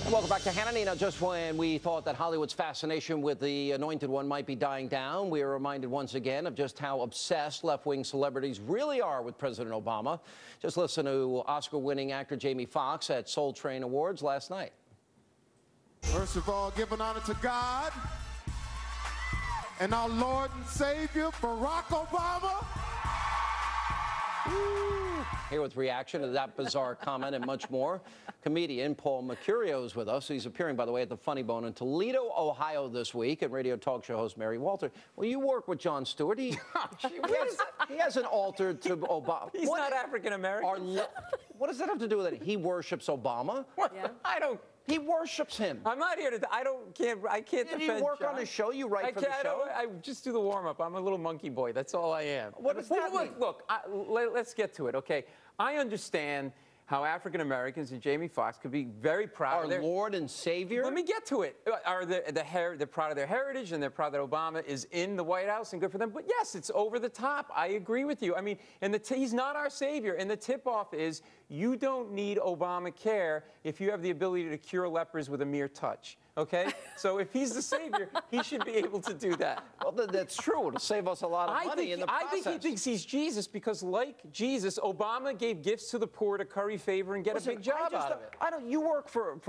Welcome back to Hannity. Now, just when we thought that Hollywood's fascination with the Anointed One might be dying down, we are reminded once again of just how obsessed left-wing celebrities really are with President Obama. Just listen to Oscar-winning actor Jamie Foxx at Soul Train Awards last night. First of all, giving honor to God and our Lord and Savior, Barack Obama. Here with reaction to that bizarre comment and much more, comedian Paul Mercurio is with us. He's appearing, by the way, at the Funny Bone in Toledo, Ohio this week, and radio talk show host Mary Walter. Well, you work with Jon Stewart. He hasn't altered to Obama. He's not African-American. What does that have to do with it? He worships Obama? Yeah. I don't. He worships him. I'm not here to. I can't defend. You work John. on a show. You write for the show. I just do the warm-up. I'm a little monkey boy. That's all I am. What does that mean? Look, let's get to it, okay? I understand how African Americans and Jamie Foxx could be very proud of their Lord and Savior. Let me get to it. They're proud of their heritage and they're proud that Obama is in the White House and good for them. But yes, it's over the top. I agree with you. I mean, and he's not our savior. And the tip-off is you don't need Obamacare if you have the ability to cure lepers with a mere touch. Okay? So if he's the savior, he should be able to do that. Well, that's true. It'll save us a lot of money in the process. I think he thinks he's Jesus because, like Jesus, Obama gave gifts to the poor to curry favor and get a big job out of it. You work for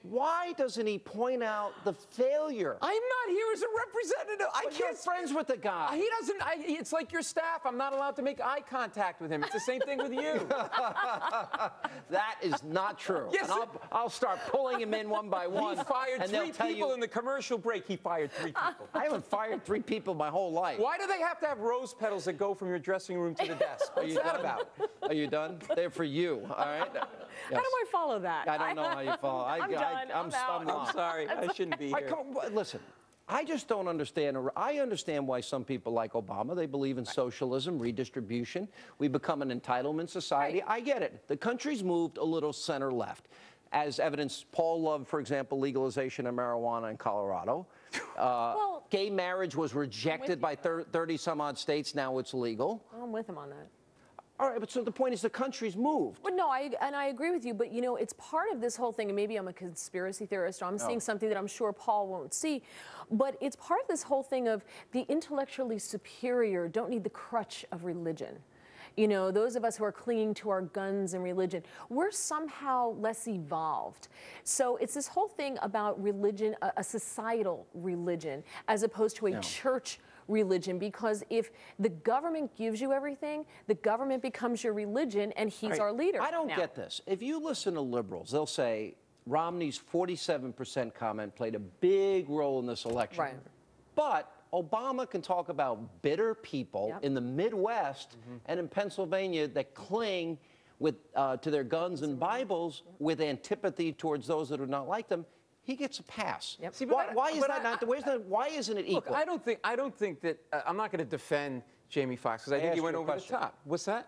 why doesn't he point out the failure? I'm not here as a representative. You're friends with the guy. He doesn't. It's like your staff. I'm not allowed to make eye contact with him. It's the same thing with you. That is not true. Yes, and I'll start pulling him in one by one. He fired three people in the commercial break. He fired 3 people. I haven't fired 3 people my whole life. Why do they have to have rose petals that go from your dressing room to the desk? What's that about? Are you done? They're for you, all right? Yes. How do I follow that? I don't know how you follow. I'm done. I'm sorry. I shouldn't be here. Listen, I just don't understand. I understand why some people like Obama. They believe in socialism, redistribution. We become an entitlement society. Right. I get it. The country's moved a little center-left. As evidence, Paul loved, for example, legalization of marijuana in Colorado. Well, gay marriage was rejected by 30-some-odd states. Now it's legal. I'm with him on that. All right, but so the point is the country's moved. But no, I agree with you. But, you know, it's part of this whole thing, and maybe I'm a conspiracy theorist, or I'm seeing something that I'm sure Paul won't see. But it's part of this whole thing of the intellectually superior don't need the crutch of religion. You know, those of us who are clinging to our guns and religion, we're somehow less evolved. So it's this whole thing about religion, a societal religion, as opposed to a church religion, because if the government gives you everything, the government becomes your religion, and he's our leader. I don't get this. If you listen to liberals, they'll say Romney's 47% comment played a big role in this election. Right. But Obama can talk about bitter people in the Midwest and in Pennsylvania that cling to their guns and Bibles with antipathy towards those that do not like them. He gets a pass. Yep. See, why isn't it equal? Look, I don't think that I'm not going to defend Jamie Foxx because I think he went over the top. What's that?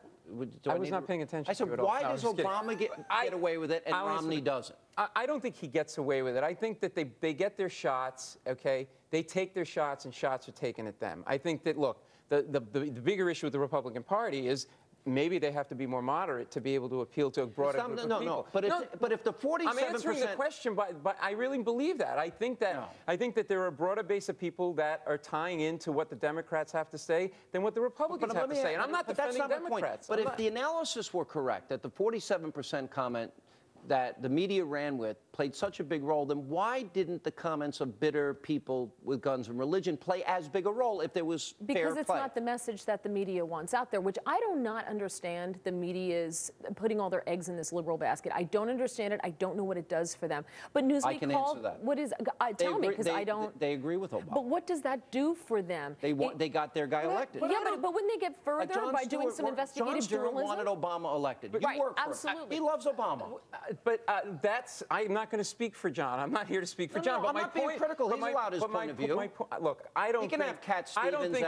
I was not paying attention. I said, why does Obama get away with it and Romney doesn't? I don't think he gets away with it. I think that they get their shots, okay? They take their shots, and shots are taken at them. I think that, look, the bigger issue with the Republican Party is maybe they have to be more moderate to be able to appeal to a broader group of people. But if the 47%... I'm answering the question, but I really believe that. I think that there are a broader base of people that are tying into what the Democrats have to say than what the Republicans have to say. And I'm not defending Democrats. But if the analysis were correct, that the 47% comment that the media ran with played such a big role, then why didn't the comments of bitter people with guns and religion play as big a role if there was fair play? Because it's not the message that the media wants out there, which I do not understand the media's putting all their eggs in this liberal basket. I don't understand it. I don't know what it does for them. But Newsweek I can answer that. What is, tell me, because I don't. They agree with Obama. But what does that do for them? They got their guy elected. Yeah, but wouldn't they get further by doing some investigative journalism? Jon Stewart wanted Obama elected. Right, you work for absolutely. him. He loves Obama. But I'm not going to speak for John. I'm not here to speak for John. No, but I'm not being critical. He's allowed his point of view. Look, I don't. He can have Cat Stevens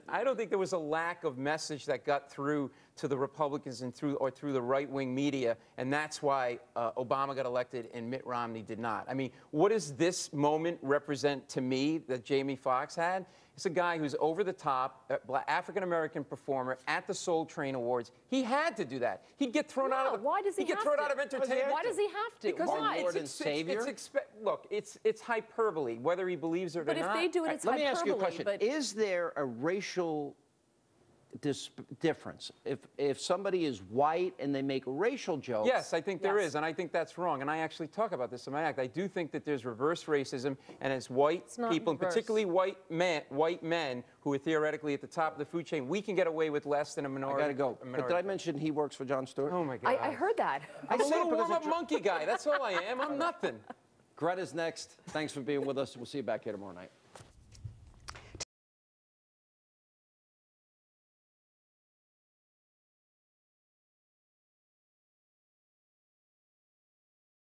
I don't think there was a lack of message that got through to the Republicans and through the right-wing media, and that's why Obama got elected and Mitt Romney did not. I mean, what does this moment represent to me that Jamie Foxx had? It's a guy who's over the top, African-American performer at the Soul Train Awards. He had to do that. He'd get thrown out of the... Why does he He'd get have thrown to? out of entertainment. Why does he have to? Because Why? Lord and Savior? Look, it's hyperbole, whether he believes it or not. But if they do it, it's Let me hyperbole. ask you a question. But Is there a racial difference? If somebody is white and they make racial jokes... Yes, I think there is, and I think that's wrong. And I actually talk about this in my act. I do think that there's reverse racism, and as white people, and particularly white men who are theoretically at the top of the food chain, we can get away with less than a minority. I gotta go. But did I mention he works for Jon Stewart? Oh my God! I heard that. I'm a little warm-up monkey guy. That's all I am. I'm nothing. Greta's next. Thanks for being with us. We'll see you back here tomorrow night.